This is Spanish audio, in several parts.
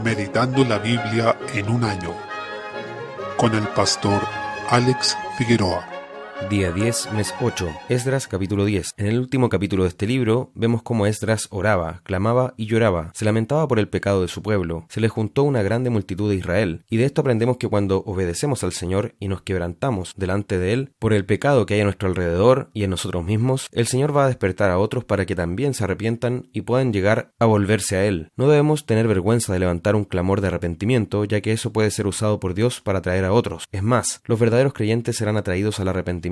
Meditando la Biblia en un año, con el pastor Alex Figueroa. Día 10, mes 8, Esdras capítulo 10. En el último capítulo de este libro, vemos cómo Esdras oraba, clamaba y lloraba, se lamentaba por el pecado de su pueblo, se le juntó una grande multitud de Israel, y de esto aprendemos que cuando obedecemos al Señor y nos quebrantamos delante de Él, por el pecado que hay a nuestro alrededor y en nosotros mismos, el Señor va a despertar a otros para que también se arrepientan y puedan llegar a volverse a Él. No debemos tener vergüenza de levantar un clamor de arrepentimiento, ya que eso puede ser usado por Dios para atraer a otros. Es más, los verdaderos creyentes serán atraídos al arrepentimiento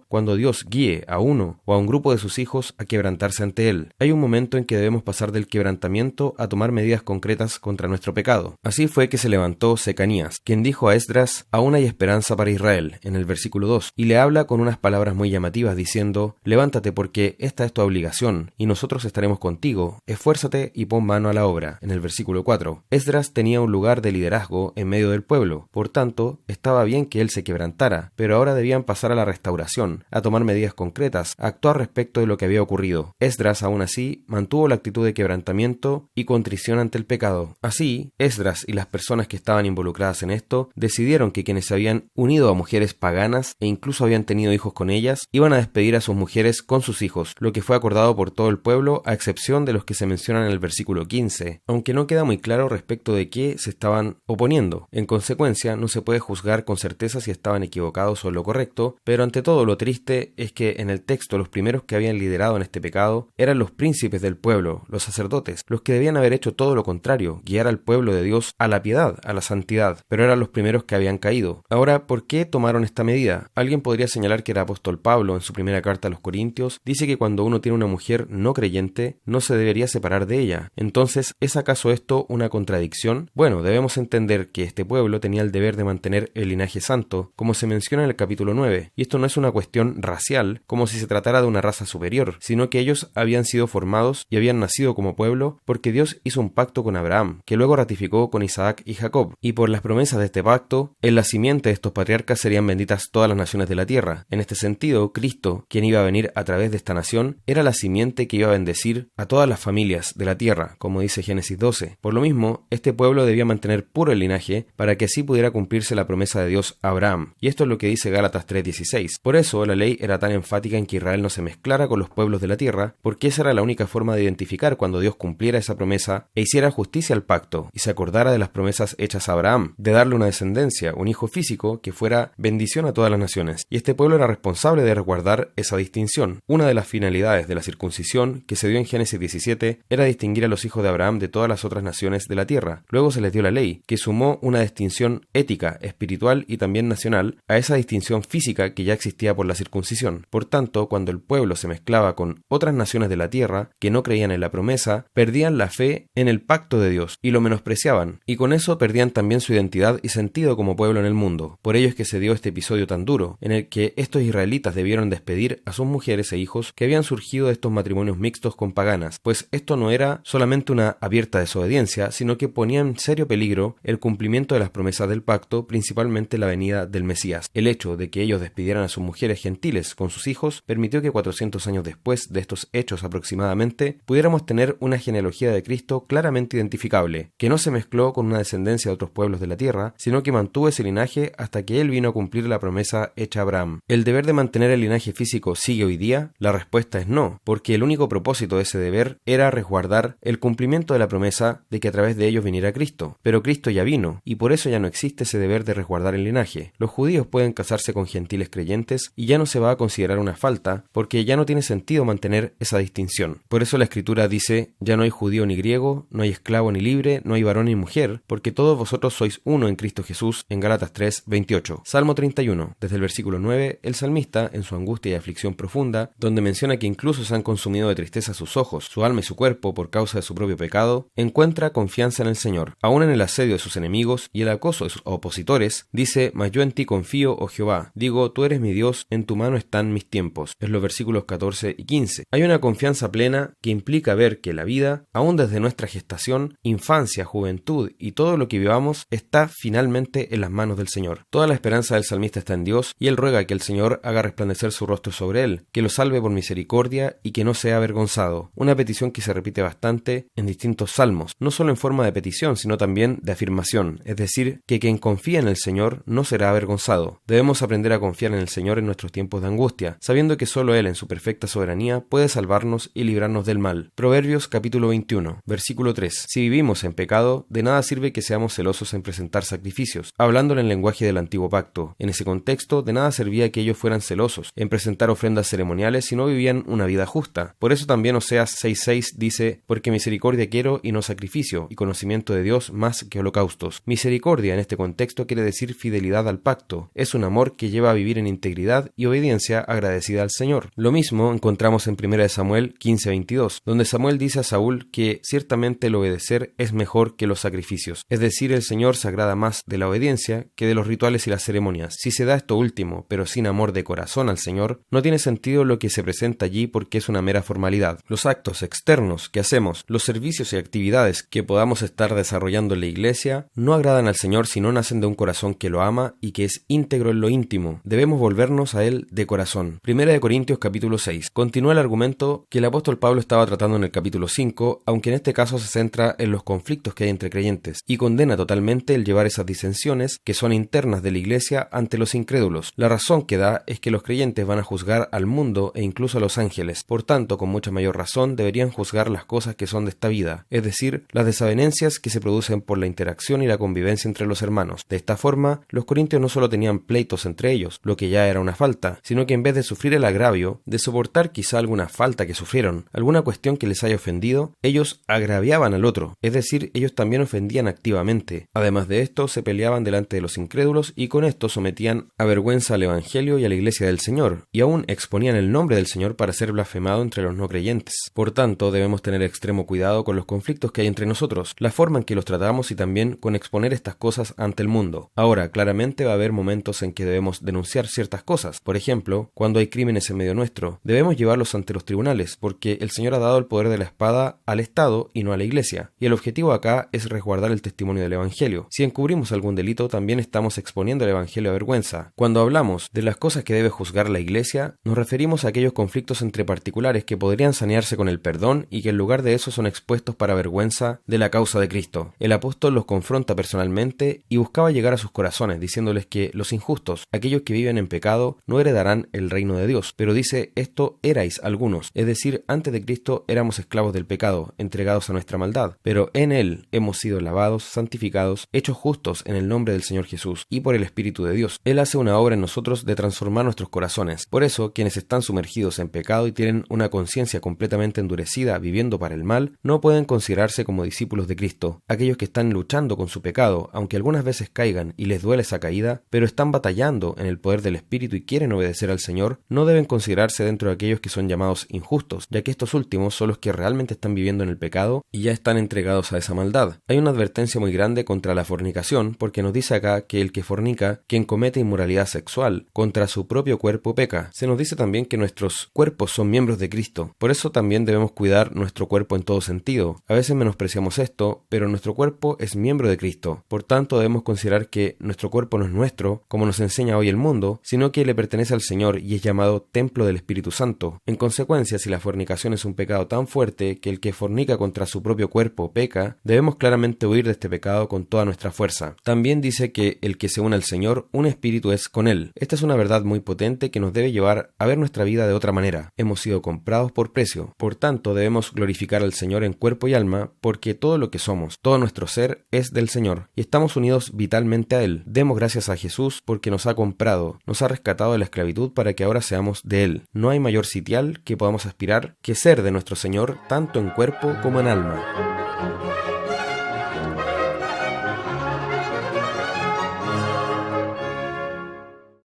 cuando Dios guíe a uno o a un grupo de sus hijos a quebrantarse ante Él. Hay un momento en que debemos pasar del quebrantamiento a tomar medidas concretas contra nuestro pecado. Así fue que se levantó Secanías, quien dijo a Esdras: aún hay esperanza para Israel, en el versículo 2, y le habla con unas palabras muy llamativas diciendo: levántate porque esta es tu obligación, y nosotros estaremos contigo, esfuérzate y pon mano a la obra, en el versículo 4. Esdras tenía un lugar de liderazgo en medio del pueblo, por tanto, estaba bien que él se quebrantara, pero ahora debían pasar a la restauración, a tomar medidas concretas, a actuar respecto de lo que había ocurrido. Esdras, aún así, mantuvo la actitud de quebrantamiento y contrición ante el pecado. Así, Esdras y las personas que estaban involucradas en esto decidieron que quienes se habían unido a mujeres paganas e incluso habían tenido hijos con ellas, iban a despedir a sus mujeres con sus hijos, lo que fue acordado por todo el pueblo a excepción de los que se mencionan en el versículo 15, aunque no queda muy claro respecto de qué se estaban oponiendo. En consecuencia, no se puede juzgar con certeza si estaban equivocados o en lo correcto, pero ante todo lo triste es que en el texto los primeros que habían liderado en este pecado eran los príncipes del pueblo, los sacerdotes, los que debían haber hecho todo lo contrario, guiar al pueblo de Dios a la piedad, a la santidad, pero eran los primeros que habían caído. Ahora, ¿por qué tomaron esta medida? Alguien podría señalar que el apóstol Pablo, en su primera carta a los Corintios, dice que cuando uno tiene una mujer no creyente, no se debería separar de ella. Entonces, ¿es acaso esto una contradicción? Bueno, debemos entender que este pueblo tenía el deber de mantener el linaje santo, como se menciona en el capítulo 9, y esto no es una cuestión racial, como si se tratara de una raza superior, sino que ellos habían sido formados y habían nacido como pueblo porque Dios hizo un pacto con Abraham, que luego ratificó con Isaac y Jacob, y por las promesas de este pacto, en la simiente de estos patriarcas serían benditas todas las naciones de la tierra. En este sentido, Cristo, quien iba a venir a través de esta nación, era la simiente que iba a bendecir a todas las familias de la tierra, como dice Génesis 12. Por lo mismo, este pueblo debía mantener puro el linaje para que así pudiera cumplirse la promesa de Dios a Abraham, y esto es lo que dice Gálatas 3:16. Por eso, la ley era tan enfática en que Israel no se mezclara con los pueblos de la tierra, porque esa era la única forma de identificar cuando Dios cumpliera esa promesa e hiciera justicia al pacto, y se acordara de las promesas hechas a Abraham, de darle una descendencia, un hijo físico, que fuera bendición a todas las naciones. Y este pueblo era responsable de resguardar esa distinción. Una de las finalidades de la circuncisión, que se dio en Génesis 17, era distinguir a los hijos de Abraham de todas las otras naciones de la tierra. Luego se les dio la ley, que sumó una distinción ética, espiritual y también nacional a esa distinción física que ya existía por la circuncisión. Por tanto, cuando el pueblo se mezclaba con otras naciones de la tierra que no creían en la promesa, perdían la fe en el pacto de Dios y lo menospreciaban, y con eso perdían también su identidad y sentido como pueblo en el mundo. Por ello es que se dio este episodio tan duro, en el que estos israelitas debieron despedir a sus mujeres e hijos que habían surgido de estos matrimonios mixtos con paganas, pues esto no era solamente una abierta desobediencia, sino que ponía en serio peligro el cumplimiento de las promesas del pacto, principalmente la venida del Mesías. El hecho de que ellos despidieran a sus mujeres gentiles con sus hijos permitió que 400 años después de estos hechos aproximadamente pudiéramos tener una genealogía de Cristo claramente identificable, que no se mezcló con una descendencia de otros pueblos de la tierra, sino que mantuvo ese linaje hasta que él vino a cumplir la promesa hecha a Abraham. ¿El deber de mantener el linaje físico sigue hoy día? La respuesta es no, porque el único propósito de ese deber era resguardar el cumplimiento de la promesa de que a través de ellos viniera Cristo. Pero Cristo ya vino, y por eso ya no existe ese deber de resguardar el linaje. Los judíos pueden casarse con gentiles creyentes y ya no se va a considerar una falta, porque ya no tiene sentido mantener esa distinción. Por eso la Escritura dice: ya no hay judío ni griego, no hay esclavo ni libre, no hay varón ni mujer, porque todos vosotros sois uno en Cristo Jesús, en Gálatas 3:28. Salmo 31, desde el versículo 9, el salmista, en su angustia y aflicción profunda, donde menciona que incluso se han consumido de tristeza sus ojos, su alma y su cuerpo por causa de su propio pecado, encuentra confianza en el Señor. Aún en el asedio de sus enemigos y el acoso de sus opositores, dice: mas yo en ti confío, oh Jehová, digo, tú eres eres mi Dios, en tu mano están mis tiempos. Es los versículos 14 y 15. Hay una confianza plena que implica ver que la vida, aún desde nuestra gestación, infancia, juventud y todo lo que vivamos, está finalmente en las manos del Señor. Toda la esperanza del salmista está en Dios y él ruega que el Señor haga resplandecer su rostro sobre él, que lo salve por misericordia y que no sea avergonzado. Una petición que se repite bastante en distintos salmos, no solo en forma de petición, sino también de afirmación, es decir, que quien confía en el Señor no será avergonzado. Debemos aprender a confiar en el Señor en nuestros tiempos de angustia, sabiendo que solo Él en su perfecta soberanía puede salvarnos y librarnos del mal. Proverbios capítulo 21, versículo 3. Si vivimos en pecado, de nada sirve que seamos celosos en presentar sacrificios, hablándole en lenguaje del antiguo pacto. En ese contexto, de nada servía que ellos fueran celosos en presentar ofrendas ceremoniales si no vivían una vida justa. Por eso también Oseas 6:6 dice: porque misericordia quiero y no sacrificio, y conocimiento de Dios más que holocaustos. Misericordia en este contexto quiere decir fidelidad al pacto. Es un amor que lleva a vivir en integridad y obediencia agradecida al Señor. Lo mismo encontramos en 1 Samuel 15:22, donde Samuel dice a Saúl que ciertamente el obedecer es mejor que los sacrificios. Es decir, el Señor se agrada más de la obediencia que de los rituales y las ceremonias. Si se da esto último, pero sin amor de corazón al Señor, no tiene sentido lo que se presenta allí porque es una mera formalidad. Los actos externos que hacemos, los servicios y actividades que podamos estar desarrollando en la iglesia, no agradan al Señor si no nacen de un corazón que lo ama y que es íntegro en lo íntimo. Debemos volvernos a Él de corazón. 1 Corintios capítulo 6. Continúa el argumento que el apóstol Pablo estaba tratando en el capítulo 5, aunque en este caso se centra en los conflictos que hay entre creyentes, y condena totalmente el llevar esas disensiones que son internas de la iglesia ante los incrédulos. La razón que da es que los creyentes van a juzgar al mundo e incluso a los ángeles. Por tanto, con mucha mayor razón deberían juzgar las cosas que son de esta vida, es decir, las desavenencias que se producen por la interacción y la convivencia entre los hermanos. De esta forma, los corintios no solo tenían pleitos entre ellos, lo que ya era una falta, sino que en vez de sufrir el agravio, de soportar quizá alguna falta que sufrieron, alguna cuestión que les haya ofendido, ellos agraviaban al otro, es decir, ellos también ofendían activamente. Además de esto, se peleaban delante de los incrédulos y con esto sometían a vergüenza al Evangelio y a la iglesia del Señor, y aún exponían el nombre del Señor para ser blasfemado entre los no creyentes. Por tanto, debemos tener extremo cuidado con los conflictos que hay entre nosotros, la forma en que los tratamos y también con exponer estas cosas ante el mundo. Ahora, claramente va a haber momentos en que debemos denunciar ciertas cosas. Por ejemplo, cuando hay crímenes en medio nuestro, debemos llevarlos ante los tribunales, porque el Señor ha dado el poder de la espada al Estado y no a la Iglesia, y el objetivo acá es resguardar el testimonio del Evangelio. Si encubrimos algún delito, también estamos exponiendo el Evangelio a vergüenza. Cuando hablamos de las cosas que debe juzgar la Iglesia, nos referimos a aquellos conflictos entre particulares que podrían sanearse con el perdón y que en lugar de eso son expuestos para vergüenza de la causa de Cristo. El apóstol los confronta personalmente y buscaba llegar a sus corazones, diciéndoles que los injustos, aquellos que viven en pecado, no heredarán el reino de Dios. Pero dice, esto erais algunos, es decir, antes de Cristo éramos esclavos del pecado, entregados a nuestra maldad, pero en Él hemos sido lavados, santificados, hechos justos en el nombre del Señor Jesús y por el Espíritu de Dios. Él hace una obra en nosotros de transformar nuestros corazones. Por eso, quienes están sumergidos en pecado y tienen una conciencia completamente endurecida viviendo para el mal, no pueden considerarse como discípulos de Cristo. Aquellos que están luchando con su pecado, aunque algunas veces caigan y les duele esa caída, pero están batallando en el poder del Espíritu y quieren obedecer al Señor, no deben considerarse dentro de aquellos que son llamados injustos, ya que estos últimos son los que realmente están viviendo en el pecado y ya están entregados a esa maldad. Hay una advertencia muy grande contra la fornicación, porque nos dice acá que el que fornica, quien comete inmoralidad sexual, contra su propio cuerpo peca. Se nos dice también que nuestros cuerpos son miembros de Cristo, por eso también debemos cuidar nuestro cuerpo en todo sentido. A veces menospreciamos esto, pero nuestro cuerpo es miembro de Cristo. Por tanto, debemos considerar que nuestro cuerpo no es nuestro, como nos enseña hoy el mundo, sino que le pertenece al Señor y es llamado templo del Espíritu Santo. En consecuencia, si la fornicación es un pecado tan fuerte que el que fornica contra su propio cuerpo peca, debemos claramente huir de este pecado con toda nuestra fuerza. También dice que el que se une al Señor, un espíritu es con Él. Esta es una verdad muy potente que nos debe llevar a ver nuestra vida de otra manera. Hemos sido comprados por precio. Por tanto, debemos glorificar al Señor en cuerpo y alma, porque todo lo que somos, todo nuestro ser, es del Señor, y estamos unidos vitalmente a Él. Demos gracias a Jesús porque nos ha comprado, nos ha rescatado de la esclavitud para que ahora seamos de Él. No hay mayor sitial que podamos aspirar que ser de nuestro Señor, tanto en cuerpo como en alma.